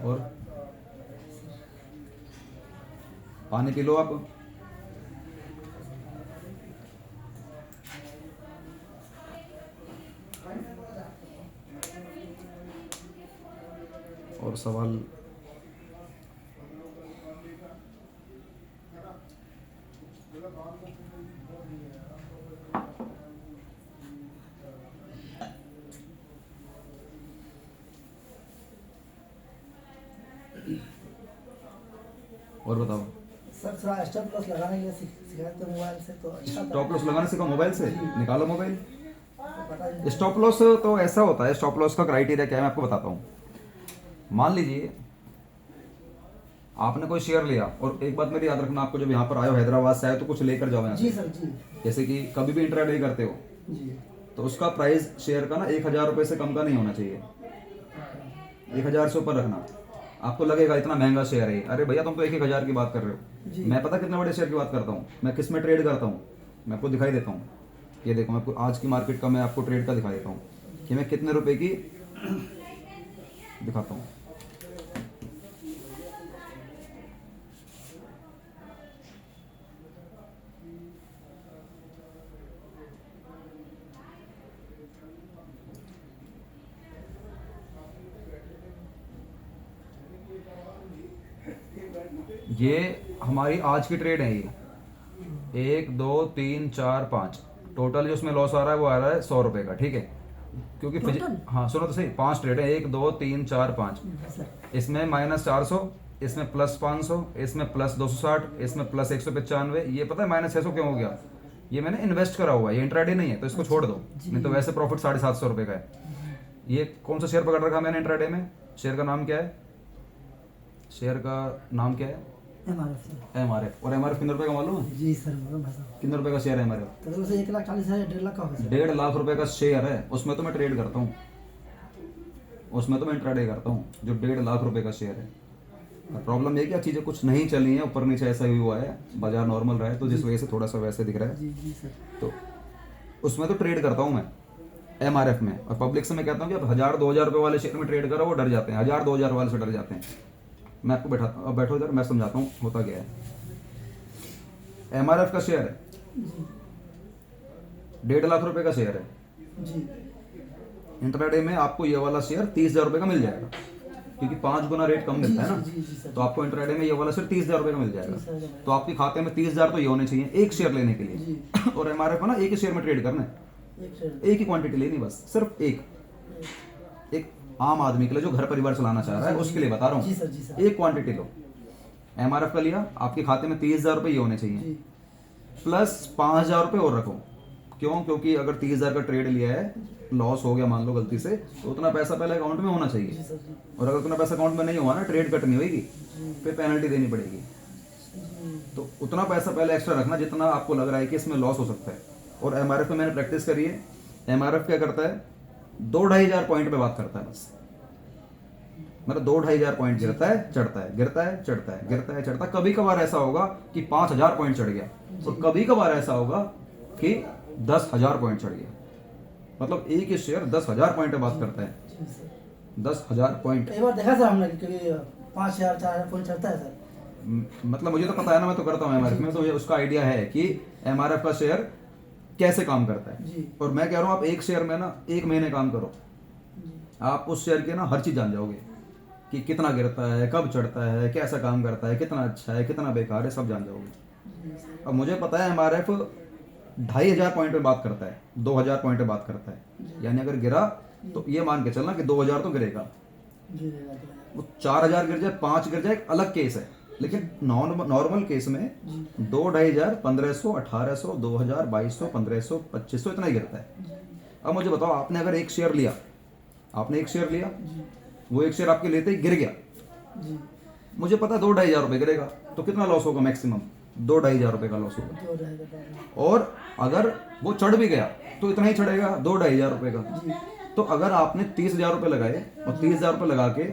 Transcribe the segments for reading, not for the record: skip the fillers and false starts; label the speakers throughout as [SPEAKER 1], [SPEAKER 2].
[SPEAKER 1] और पानी P low आप। और सवाल? और बताओ।
[SPEAKER 2] सर थोड़ा स्टॉप लॉस लगाने के सिखाए तो मोबाइल से तो अच्छा था।
[SPEAKER 1] स्टॉप लॉस लगाना सीखो मोबाइल से, निकालो मोबाइल।
[SPEAKER 2] पता नहीं।
[SPEAKER 1] स्टॉप लॉस तो ऐसा होता है, स्टॉप लॉस का क्राइटेरिया क्या है मैं आपको बताता हूँ। मान लीजिए आपने कोई शेयर लिया, और एक बात मेरी याद रखना, आपको जब यहाँ पर आए हो हैदराबाद से आए तो कुछ लेकर जाओ यहाँ
[SPEAKER 2] जी
[SPEAKER 1] से।
[SPEAKER 2] सर जी
[SPEAKER 1] जैसे कि कभी भी इंट्राडे करते हो
[SPEAKER 2] जी।
[SPEAKER 1] तो उसका प्राइस शेयर का ना 1,000 रुपये से कम का नहीं होना चाहिए, 1,000 से ऊपर रखना। आपको लगेगा इतना महंगा शेयर है, अरे भैया तुम तो 1,000 की बात कर रहे
[SPEAKER 2] जी।
[SPEAKER 1] हो। मैं पता कितने बड़े शेयर की बात करता हूँ, मैं किस में ट्रेड करता हूँ, मैं आपको दिखाई देता हूँ। ये देखो मैं आपको आज की मार्केट का मैं आपको ट्रेड का दिखा देता हूँ कि मैं कितने रुपए की दिखाता हूँ। ये हमारी आज की ट्रेड है। ये 1 2 3 4 5 टोटल जो उसमें लॉस आ रहा है वो आ रहा है 100 रुपए का, ठीक है। क्योंकि हाँ सुनो तो सही, 5 ट्रेड है, 1 2 3 4 5। इसमें -400, इसमें +500, इसमें +260, इसमें +195। ये पता है -600 क्यों हो गया? ये मैंने इन्वेस्ट करा हुआ है, ये इंट्राडे नहीं है, तो इसको छोड़ दो। नहीं तो वैसे प्रॉफिट 750 रुपए का है। ये कौन सा शेयर पकड़ रखा मैंने इंट्राडे में? शेयर का नाम क्या है? शेयर का नाम क्या है? MRF। और MRF कितने रुपए का मालूम है?
[SPEAKER 2] जी सर मालूम है सर।
[SPEAKER 1] कितने रुपए का शेयर है MRF?
[SPEAKER 2] तो वैसे 1,40,000 1.5 लाख का होगा सर।
[SPEAKER 1] 1.5 लाख रुपए का शेयर है, उसमें तो मैं ट्रेड करता हूँ, उसमें तो मैं इंट्राडे करता हूँ, जो 1.5 लाख रुपए का शेयर है। प्रॉब्लम ये क्या, चीजें कुछ नहीं चली हैं, ऊपर नीचे ऐसा ही हुआ है, बाजार नॉर्मल रहा है तो जिस वजह से थोड़ा सा वैसे दिख रहा है।
[SPEAKER 2] जी जी सर।
[SPEAKER 1] तो उसमें तो ट्रेड करता हूँ मैं MRF में। और पब्लिक से मैं कहता हूँ कि अब 1,000-2,000 रुपए वाले शेयर में ट्रेड करो, वो डर जाते हैं, 1,000-2,000 वाले से डर जाते हैं। मैं आपको बैठाता हूँ, अब बैठो इधर, मैं समझाता हूँ होता क्या है। MRF का शेयर है, 1.5 लाख रुपए का शेयर है।
[SPEAKER 2] जी
[SPEAKER 1] इंट्राडे में आपको ये वाला शेयर 30,000 रुपए का मिल जाएगा, क्योंकि 5 गुना रेट कम मिलता है
[SPEAKER 2] जी जी
[SPEAKER 1] ना।
[SPEAKER 2] सर।
[SPEAKER 1] तो आपको इंट्राडे में ये वाला शेयर 30,000 रुपए का मिल जाएगा।
[SPEAKER 2] 30,000
[SPEAKER 1] तो आपके खाते में 30,000 तो ये होने चाहिए एक शेयर लेने के लिए।
[SPEAKER 2] जी।
[SPEAKER 1] और MRF है ना, एक ही शेयर में ट्रेड करना है,
[SPEAKER 2] एक शेयर।
[SPEAKER 1] एक ही क्वांटिटी लेनी, बस सिर्फ एक आम आदमी के लिए जो घर परिवार चलाना चाह रहा है उसके लिए बता रहा
[SPEAKER 2] जी सर जी
[SPEAKER 1] हूँ।
[SPEAKER 2] सर।
[SPEAKER 1] एक क्वांटिटी लो, MRF का लिया, आपके खाते में 30,000 रुपए ये होने चाहिए,
[SPEAKER 2] जी
[SPEAKER 1] प्लस 5,000 रुपए और रखो। क्यों? क्योंकि अगर 30,000 का ट्रेड लिया है, लॉस हो गया मान लो गलती से, तो उतना पैसा पहले अकाउंट में होना
[SPEAKER 2] जी
[SPEAKER 1] चाहिए।
[SPEAKER 2] सर जी।
[SPEAKER 1] और अगर उतना पैसा अकाउंट में नहीं हुआ ना, ट्रेड कट नहीं होगी, फिर पेनल्टी देनी पड़ेगी।
[SPEAKER 2] जी
[SPEAKER 1] तो उतना पैसा पहले एक्स्ट्रा रखना जितना आपको लग रहा है कि इसमें लॉस हो सकता है। और MRF में मैंने प्रैक्टिस करी है, MRF क्या करता है, 2-2,500 पॉइंट पे बात करता है बस। मतलब 2-2,500 पॉइंट गिरता है चढ़ता है, गिरता है चढ़ता है, गिरता है चढ़ता है। कभी कभार ऐसा होगा कि 5,000 पॉइंट चढ़ गया, और कभी कभार ऐसा होगा कि 10,000 पॉइंट चढ़ गया। मतलब एक ही शेयर 10,000 पॉइंट पे बात करता है,
[SPEAKER 2] जी सर।
[SPEAKER 1] 10,000 पॉइंट।
[SPEAKER 2] एक बार देखा सर हमने कि 5,000 4,000 पॉइंट चलता है सर।
[SPEAKER 1] मतलब मुझे तो पता है ना, मैं तो करता हूँ MRF में, तो मुझे उसका आइडिया है कि MRF का शेयर कैसे काम करता है।
[SPEAKER 2] जी
[SPEAKER 1] और मैं कह रहा हूँ आप एक शेयर में ना 1 महीने काम करो, आप उस शेयर के ना हर चीज जान जाओगे कि कितना गिरता है, कब चढ़ता है, कैसा काम करता है, कितना अच्छा है, कितना बेकार है, सब जान जाओगे। अब मुझे पता है MRF 2,500 पॉइंट पे बात करता है, 2,000 पॉइंट पे बात करता है। यानी अगर गिरा तो ये मान के चलना कि 2,000 तो गिरेगा।
[SPEAKER 2] जी
[SPEAKER 1] वो 4,000 गिर जाए, 5 गिर जाए, एक अलग केस है। लेकिन नॉर्मल केस में 2,500, 1,500, 1,800, 2,000, 2,200, 1,500, 2,500 इतना ही गिरता है। अब मुझे बताओ, आपने अगर एक शेयर लिया, आपने एक शेयर लिया, वो एक शेयर आपके लेते ही गिर गया,
[SPEAKER 2] जी।
[SPEAKER 1] मुझे पता है 2-2,500 रुपए गिरेगा, तो कितना लॉस होगा? मैक्सिमम 2-2,500 रुपए का लॉस होगा।
[SPEAKER 2] 2,500।
[SPEAKER 1] और अगर वो चढ़ भी गया तो इतना ही चढ़ेगा, 2-2,500 रुपए का। तो अगर आपने 30,000 रुपए लगाए, और 30,000 रुपए लगा के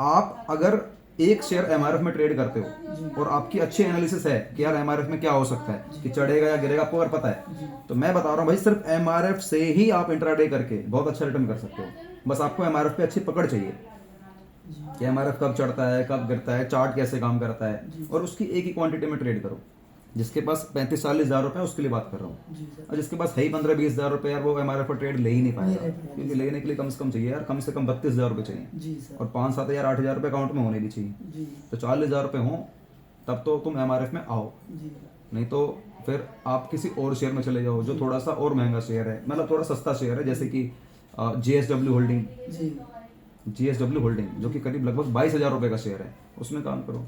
[SPEAKER 1] आप अगर एक शेयर MRF में ट्रेड करते हो, और आपकी अच्छी एनालिसिस है कि यार MRF में क्या हो सकता है, कि चढ़ेगा या गिरेगा, आपको अगर पता है, तो मैं बता रहा हूँ भाई, सिर्फ MRF से ही आप इंट्राडे करके बहुत अच्छा रिटर्न कर सकते हो। बस आपको MRF पे अच्छी पकड़ चाहिए। कि एमआरएफ कब चढ़ता है कब गिरता है, चार्ट कैसे काम करता है, और उसकी एक ही क्वांटिटी में ट्रेड करो। जिसके पास 35-40 हज़ार रुपए है उसके लिए बात कर रहा हूँ,
[SPEAKER 2] जी सर।
[SPEAKER 1] और जिसके पास है ही 15-20 हज़ार रुपए यार, वो एमआरएफ पर ट्रेड ले ही नहीं पाएगा,
[SPEAKER 2] नहीं ले पाएगा।
[SPEAKER 1] क्योंकि लेने के लिए कम से कम चाहिए यार, कम से कम 32 हज़ार रुपये चाहिए,
[SPEAKER 2] जी सर।
[SPEAKER 1] और 5-7 हज़ार 8 हज़ार रुपये अकाउंट में होने भी चाहिए।
[SPEAKER 2] जी
[SPEAKER 1] तो 40 हज़ार रुपये हों तब तो तुम एमआरएफ में आओ,
[SPEAKER 2] जी
[SPEAKER 1] नहीं तो फिर आप किसी और शेयर में चले जाओ जो थोड़ा सा और महंगा शेयर है, मतलब थोड़ा सस्ता शेयर है, जैसे कि JSW होल्डिंग,
[SPEAKER 2] जी
[SPEAKER 1] JSW होल्डिंग जो कि करीब लगभग 22 हज़ार रुपये का शेयर है, उसमें काम करो।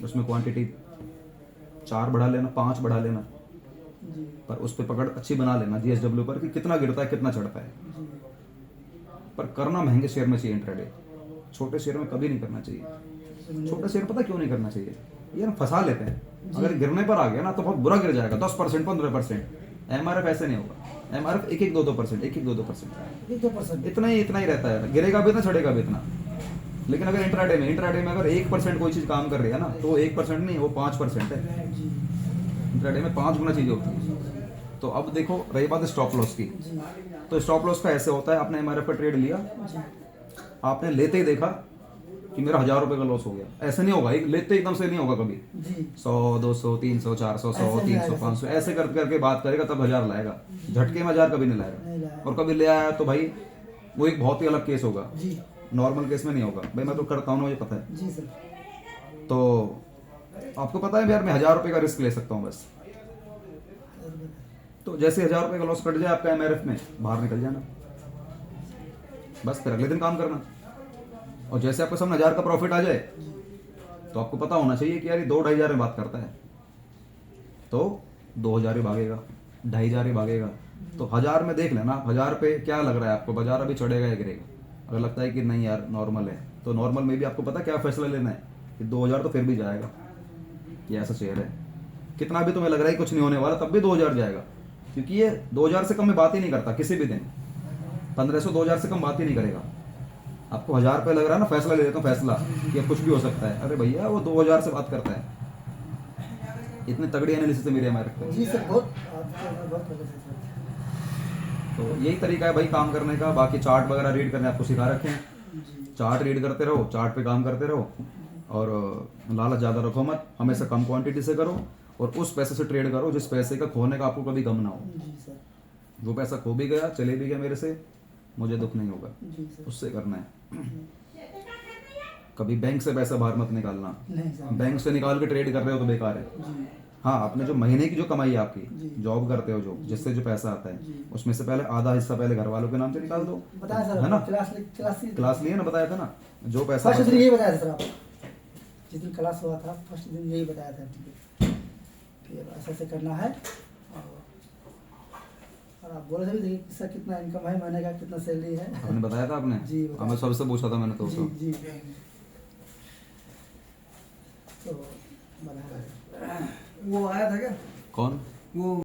[SPEAKER 1] उसमें क्वांटिटी 4 बढ़ा लेना, 5 बढ़ा लेना,
[SPEAKER 2] जी
[SPEAKER 1] पर उस पर पकड़ अच्छी बना लेना JSW पर कि कितना गिरता है कितना चढ़ता है।
[SPEAKER 2] जी
[SPEAKER 1] पर करना महंगे शेयर में चाहिए इंट्राडे, छोटे शेयर में कभी नहीं करना चाहिए। छोटे शेयर पता क्यों नहीं करना चाहिए, ये ना फंसा लेते हैं, अगर गिरने पर आ गया ना तो बहुत बुरा गिर जाएगा, 10% 15%। एमआरएफ ऐसे नहीं होगा, एमआरएफ 1-2%, 1-2%,
[SPEAKER 2] 1-2%।
[SPEAKER 1] इतना ही रहता है, गिरेगा भी इतना चढ़ेगा भी इतना। लेकिन अगर इंट्राडे में अगर 1% कोई चीज काम कर रही है ना, तो 1% नहीं, वो 5% है।
[SPEAKER 2] जी
[SPEAKER 1] इंट्राडे में 5 गुना चीजें होती है। तो अब देखो रही बात स्टॉप लॉस की,
[SPEAKER 2] जी
[SPEAKER 1] तो स्टॉप लॉस का ऐसे होता है, आपने एमआरएफ पर ट्रेड लिया,
[SPEAKER 2] जी
[SPEAKER 1] आपने लेते ही देखा कि मेरा 1000 रुपए का लॉस हो गया, ऐसे नहीं होगा, लेते एकदम से नहीं होगा कभी।
[SPEAKER 2] जी
[SPEAKER 1] 100 200 300 400 100
[SPEAKER 2] ऐसे नहीं
[SPEAKER 1] 300
[SPEAKER 2] आएगा।
[SPEAKER 1] 500 ऐसे करके बात करेगा तब 1000 लाएगा, झटके में 1000 कभी नहीं लाएगा।
[SPEAKER 2] नहीं लाया।
[SPEAKER 1] और कभी ले आया तो भाई वो एक बहुत ही अलग केस होगा,
[SPEAKER 2] जी
[SPEAKER 1] नॉर्मल केस में नहीं होगा। भाई मैं तो करता हूँ ना, मुझे पता है।
[SPEAKER 2] जी सर।
[SPEAKER 1] तो आपको पता है यार, मैं 1000 रुपए का रिस्क ले सकता हूँ बस। तो जैसे 1000 रुपए का लॉस कट जाए आपका एमआरएफ में, बाहर निकल जाना बस, फिर अगले दिन काम करना। और जैसे आपको सामने 1000 का प्रॉफिट आ जाए तो आपको पता होना चाहिए कि यार ये 2-2.5 हज़ार में बात करता है, तो 2000 ही भागेगा, 2.5 हज़ार ही भागेगा। तो 1000 में देख लेना, 1000 पे क्या लग रहा है आपको, बाजार अभी चढ़ेगा या गिरेगा। अगर लगता है कि नहीं यार नॉर्मल है, तो नॉर्मल में भी आपको पता क्या फैसला लेना है कि 2000 तो फिर भी जाएगा, ये ऐसा शेयर है। कितना भी तुम्हें लग रहा है कि कुछ नहीं होने वाला, तब भी 2000 जाएगा, क्योंकि ये 2000 से कम में बात ही नहीं करता किसी भी दिन। 1500 2000 से कम बात ही नहीं करेगा। आपको 1000 रुपये लग रहा है ना, फैसला ले लेता हूँ, फैसला कि अब कुछ भी हो सकता है, अरे भैया वो 2000 से बात करता है। इतनी तगड़ी एनालिसिस है मेरे हमारे।
[SPEAKER 2] जी सर, बहुत बहुत पहले से सर।
[SPEAKER 1] तो यही तरीका है भाई काम करने का। बाकी चार्ट वगैरह रीड करने आपको सिखा रखे हैं,
[SPEAKER 2] जी
[SPEAKER 1] चार्ट रीड करते रहो, चार्ट पे काम करते रहो, और लालच ज़्यादा रखो मत, हमेशा कम क्वांटिटी से करो, और उस पैसे से ट्रेड करो जिस पैसे का खोने का आपको कभी गम ना हो।
[SPEAKER 2] जी सर।
[SPEAKER 1] वो पैसा खो भी गया, चले भी गया मेरे से, मुझे दुख नहीं होगा,
[SPEAKER 2] जी सर।
[SPEAKER 1] उससे करना है। कभी बैंक से पैसा बाहर मत निकालना,
[SPEAKER 2] नहीं सर।
[SPEAKER 1] बैंक से निकाल के ट्रेड कर रहे हो तो बेकार है।
[SPEAKER 2] जी
[SPEAKER 1] हाँ, आपने जो महीने की जो कमाई है आपकी,
[SPEAKER 2] जी।
[SPEAKER 1] जॉब करते हो जो, जिससे जो पैसा आता है,
[SPEAKER 2] जी।
[SPEAKER 1] उसमें से पहले आधा हिस्सा पहले घर वालों के नाम से निकाल दो,
[SPEAKER 2] बताया सर,
[SPEAKER 1] है ना। क्लास लिए ना, बताया था ना, जो पैसा
[SPEAKER 2] फर्स्ट दिन यही बताया था सर आप, जिस दिन क्लास हुआ था फर्स्ट दिन यही बताया था कि ऐसा ऐसे करना है। और आप बोले थे भी, देखिए किसका कितना इनकम है, महीने का कितना सैलरी है।
[SPEAKER 1] आपने बताया था आपने,
[SPEAKER 2] जी, बताया।
[SPEAKER 1] हमें सबसे पूछा था मैंने तो
[SPEAKER 2] जी
[SPEAKER 1] उसको।
[SPEAKER 2] जी तो बनाया।
[SPEAKER 3] वो आया था क्या
[SPEAKER 1] कौन?
[SPEAKER 3] वो